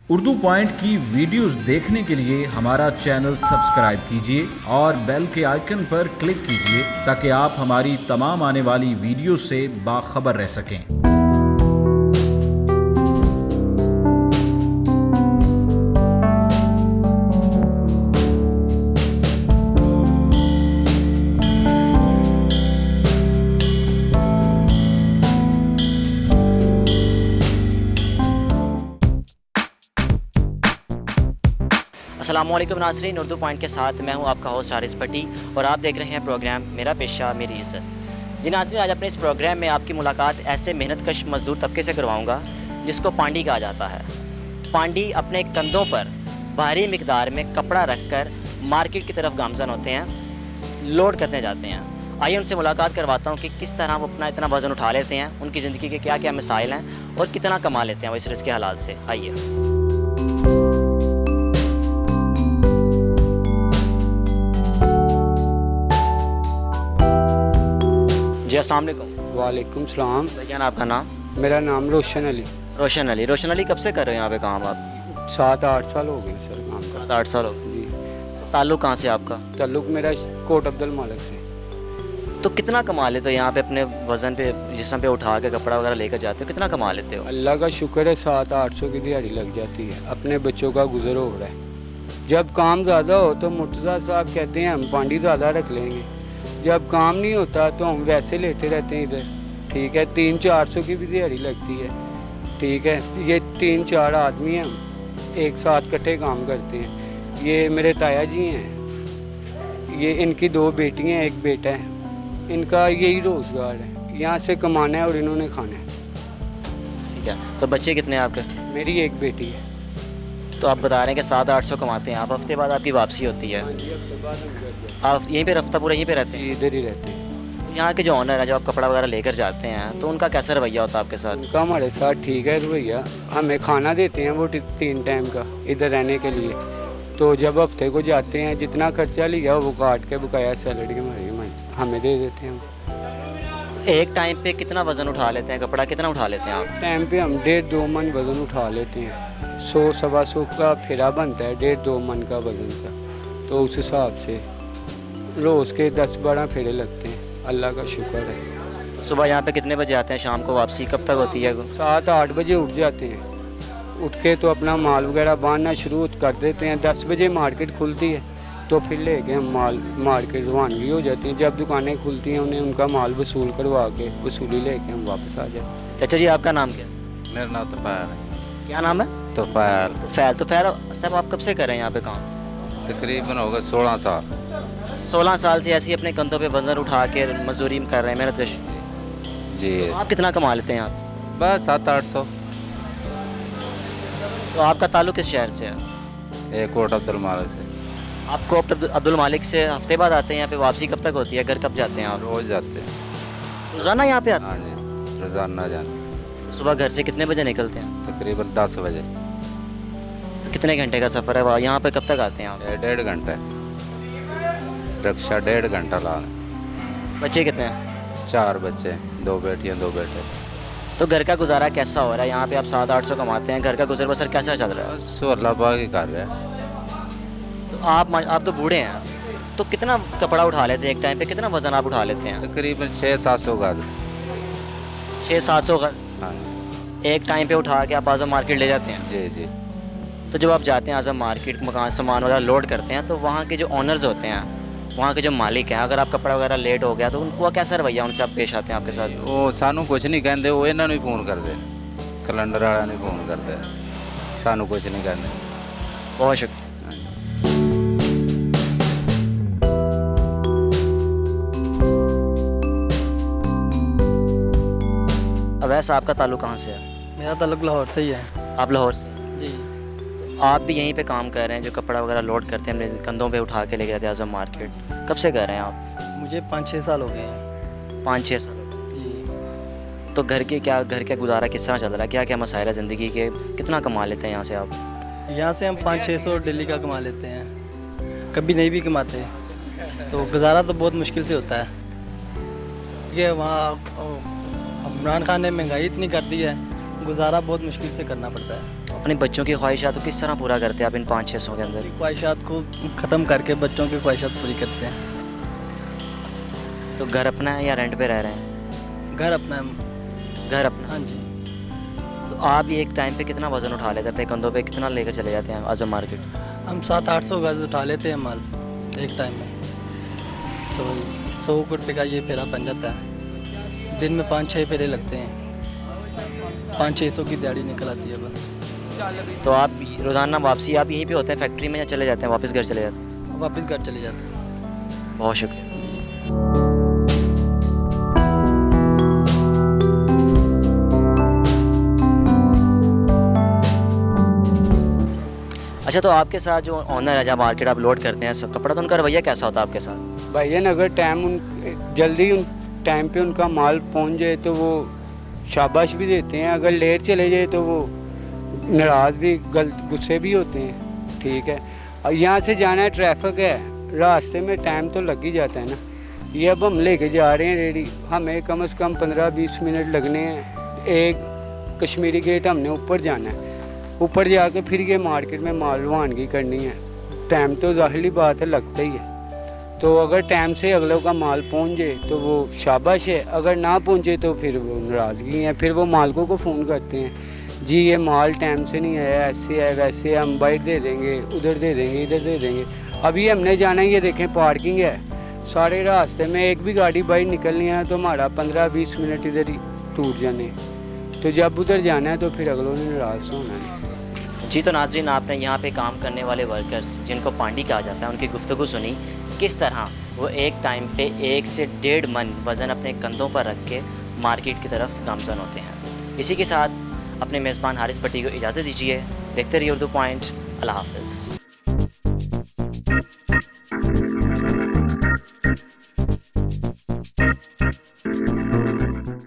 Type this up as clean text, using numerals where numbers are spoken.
Urdu point की videos देखने के लिए हमारा चैनल सब्सक्राइब कीजिए और बेल के आइकन पर क्लिक कीजिए ताकि आप हमारी तमाम आने वाली वीडियो से बाखबर रह सकें। अस्सलामुअलैकुम नाज़रीन, उर्दू पॉइंट के साथ मैं हूं आपका होस्ट हारिस भट्टी और आप देख रहे हैं प्रोग्राम मेरा पेशा मेरी इज़्ज़त। जी नाज़रीन, आज अपने इस प्रोग्राम में आपकी मुलाकात ऐसे मेहनतकश मज़दूर तबके से करवाऊंगा जिसको पांडी कहा जाता है। पांडी अपने कंधों पर भारी मिकदार में कपड़ा रखकर मार्केट की तरफ गामज़न होते हैं, लोड करने जाते हैं। आइए उनसे मुलाकात करवाता हूँ कि किस तरह वो अपना इतना वज़न उठा लेते हैं, उनकी ज़िंदगी के क्या क्या मसाइल हैं और कितना कमा लेते हैं वो इस रिज़्क़ के हलाल से। आइए। जी अस्सलाम वालेकुम। वालेकुम सलाम। भाईजान आपका नाम? मेरा नाम रोशन अली। रोशन अली। रोशन अली कब से कर रहे हो यहाँ पे काम आप? 7-8 साल हो गए सर काम का। 7-8 साल हो गए। जी। ताल्लुक़ कहाँ से आपका? ताल्लुक़ मेरा कोट अब्दुल मालिक से। तो कितना कमा लेते हो यहाँ पे अपने वज़न पे जिस्म पे उठा के कपड़ा वगैरह लेकर जाते हो, कितना कमा लेते हो? अल्लाह का शुक्र है 700-800 की दिहाड़ी लग जाती है, अपने बच्चों का गुजर हो रहा है। जब काम ज़्यादा हो तो मुर्तज़ा साहब कहते हैं हम पांडी ज़्यादा रख लेंगे, जब काम नहीं होता तो हम वैसे लेटे रहते हैं इधर। ठीक है, 300-400 की भी दिहाड़ी लगती है। ठीक है, ये 3-4 आदमी हैं, एक साथ इकट्ठे काम करते हैं। ये मेरे ताया जी हैं, ये इनकी 2 बेटियां हैं, एक बेटा है। इनका यही रोज़गार है, यहाँ से कमाना है और इन्होंने खाना है। ठीक है, तो बच्चे कितने हैं आपके? मेरी एक बेटी है। तो आप बता रहे हैं कि 700-800 कमाते हैं आप, हफ्ते बाद आपकी वापसी होती है। आप यहीं पे रफ्ता पूरा यहीं पे रहते हैं? इधर ही रहते हैं। यहाँ के जो ऑनर हैं, जो आप कपड़ा वगैरह लेकर जाते हैं, तो उनका कैसा रवैया होता है आपके साथ? उनका हमारे साथ ठीक है रवैया। हमें खाना देते हैं वो 3 टाइम का इधर रहने के लिए। तो जब हफ्ते को जाते हैं, जितना खर्चा लिया वो काट के बकाया सैलरी के हमें दे देते हैं। एक टाइम पे कितना वज़न उठा लेते हैं, कपड़ा कितना उठा लेते हैं आप? टाइम पे हम 1.5-2 मन वज़न उठा लेते हैं। 100-125 का फेरा बनता है 1.5-2 मन का वज़न का, तो उस हिसाब से रोज़ के 10-12 फेरे लगते हैं। अल्लाह का शुक्र है। सुबह यहाँ पे कितने बजे आते हैं, शाम को वापसी कब तक होती है? 7-8 बजे उठ जाते हैं। उठ के तो अपना माल वगैरह बांधना शुरू कर देते हैं। 10 बजे मार्केट खुलती है तो फिर लेके हम माल मार्केट रवानगी हो जाती है। जब दुकानें खुलती हैं उन्हें उनका माल वसूल करवा के वसूली लेके हम वापस आ जाते। चाचा जी आपका नाम क्या? मेरा नाम तोफैल है। क्या नाम है? तोफैल। तो फैल साहब, आप कब से कर रहे हैं यहाँ पे काम? तकरीबन होगा 16 साल। 16 साल से ऐसे ही अपने कंधों पे वजन उठा के मजदूरी कर रहे हैं, मेहनत कश। जी। तो आप कितना कमा लेते हैं आप? बस 700-800। तो आपका ताल्लुक किस शहर से है? एक कोट अब्दुल मालिक से। आपको अब्दुल मालिक से हफ्ते बाद आते हैं यहाँ पे, वापसी कब तक होती है, घर कब जाते हैं आप? रोज़ जाते हैं। रोज़ाना यहाँ पे आते हाँ जी, रोज़ाना जाते। हैं? सुबह घर से कितने बजे निकलते हैं? तकरीबन 10 बजे। कितने घंटे का सफ़र है यहाँ पे, कब तक आते हैं आप? 1.5 घंटा। रिक्शा 1.5 घंटा ला। बच्चे कितने हैं? 4 बच्चे, 2 बेटियाँ 2 बेटे। तो घर का गुजारा कैसा हो रहा है यहाँ पे? आप 700-800 कमाते हैं, घर का गुजर बसर कैसा चल रहा है? बस अल्लाह पाक ही कर रहे हैं। तो आप तो बूढ़े हैं, तो कितना कपड़ा उठा लेते हैं एक टाइम पे, कितना वज़न आप उठा लेते हैं? तकरीबन 600-700 गज। 600-700 का हाँ एक टाइम पे उठा के आप आज़म मार्केट ले जाते हैं? जी जी। तो जब आप जाते हैं आज़म मार्केट, मकान सामान वगैरह लोड करते हैं, तो वहाँ के जो ऑनर्स होते हैं, वहाँ के जो मालिक हैं, अगर आप कपड़ा वगैरह लेट हो गया तो उनको कैसा रवैया उनसे आप पेश आते हैं आपके साथ? वो सानू कुछ नहीं कहते, वो इन्हों ही फोन करते, कैलेंडर वाला नहीं फोन करते, सानू कुछ नहीं कहते। बहुत शुक्रिया। अवैस, आपका ताल्लुक कहाँ से है? मेरा ताल्लुक लाहौर से ही है। आप लाहौर से? जी। आप भी यहीं पे काम कर रहे हैं, जो कपड़ा वगैरह लोड करते हैं अपने कंधों पे उठा के ले जाते हैं आज़म मार्केट, कब से कर रहे हैं आप? मुझे 5-6 साल हो गए हैं। 5-6 साल? जी। तो घर का गुजारा किस तरह चल रहा है, क्या क्या मसाइल है ज़िंदगी के, कितना कमा लेते हैं यहाँ से आप? यहाँ से हम 500-600 डेली का कमा लेते हैं, कभी नहीं भी कमाते। तो गुजारा तो बहुत मुश्किल से होता है। ये वहाँ इमरान खान ने महंगाई इतनी कर दी है, गुजारा बहुत मुश्किल से करना पड़ता है। अपने बच्चों की ख्वाहिशात को किस तरह पूरा करते हैं आप इन 500-600 के अंदर? ख्वाहिशात को ख़त्म करके बच्चों की ख्वाहिशात पूरी करते हैं। तो घर अपना है या रेंट पे रह रहे हैं? घर अपना है। घर अपना। हाँ जी। तो आप एक टाइम पे कितना वज़न उठा लेते हैं अपने कंधों पे, कितना लेकर चले जाते हैं आज़म मार्केट? हम 700-800 गज उठा लेते हैं माल एक टाइम में, तो 100 रुपये का ये फेरा बन जाता है। दिन में 5-6 फेरे लगते हैं, 500-600 की दिहाड़ी निकल आती है बस। तो आप रोज़ाना वापसी आप यहीं पे होते हैं फैक्ट्री में या चले जाते हैं वापस घर चले जाते हैं? वापस घर चले जाते हैं। बहुत शुक्रिया। अच्छा, तो आपके साथ जो ऑनर है जहाँ मार्केट आप लोड करते हैं सब कपड़ा, तो उनका रवैया कैसा होता है आपके साथ? भाईजान अगर जल्दी उन टाइम पे उनका माल पहुंच जाए तो वो शाबाश भी देते हैं, अगर लेट चले जाए तो वो नाराज़ भी गुस्से भी होते हैं। ठीक है, और यहाँ से जाना है, ट्रैफिक है, रास्ते में टाइम तो लग ही जाता है ना। ये अब हम लेके जा रहे हैं रेडी, हमें कम से कम 15-20 मिनट लगने हैं। एक कश्मीरी गेट हमने ऊपर जाना है, ऊपर जाके फिर ये मार्केट में माल रवानगी करनी है। टाइम तो ज़ाहिर बात है लगता ही है, तो अगर टाइम से अगलों का माल पहुंच जाए तो वो शाबाश है, अगर ना पहुंचे तो फिर वो नाराज़गी है। फिर वो मालिकों को फ़ोन करते हैं, जी ये माल टाइम से नहीं आया, ऐसे है वैसे है, हम बाइट दे देंगे, उधर दे देंगे, इधर दे देंगे। अभी हमने जाना है, ये देखें पार्किंग है, सारे रास्ते में एक भी गाड़ी बाहर निकलनी है तो हमारा 15-20 मिनट इधर ही टूट जाने। तो जब उधर जाना है तो फिर अगलों ने नाराज़ होना है। जी, तो नाज़रीन आपने यहाँ पे काम करने वाले वर्कर्स जिनको पांडी कहा जाता है उनकी गुफ्तगू सुनी, किस तरह वो एक टाइम पे 1 से 1.5 मन वज़न अपने कंधों पर रख के मार्केट की तरफ गामज़न होते हैं। इसी के साथ अपने मेज़बान हारिस भट्टी को इजाज़त दीजिए। देखते रहिए उर्दू पॉइंट। अल्लाह हाफ़िज़।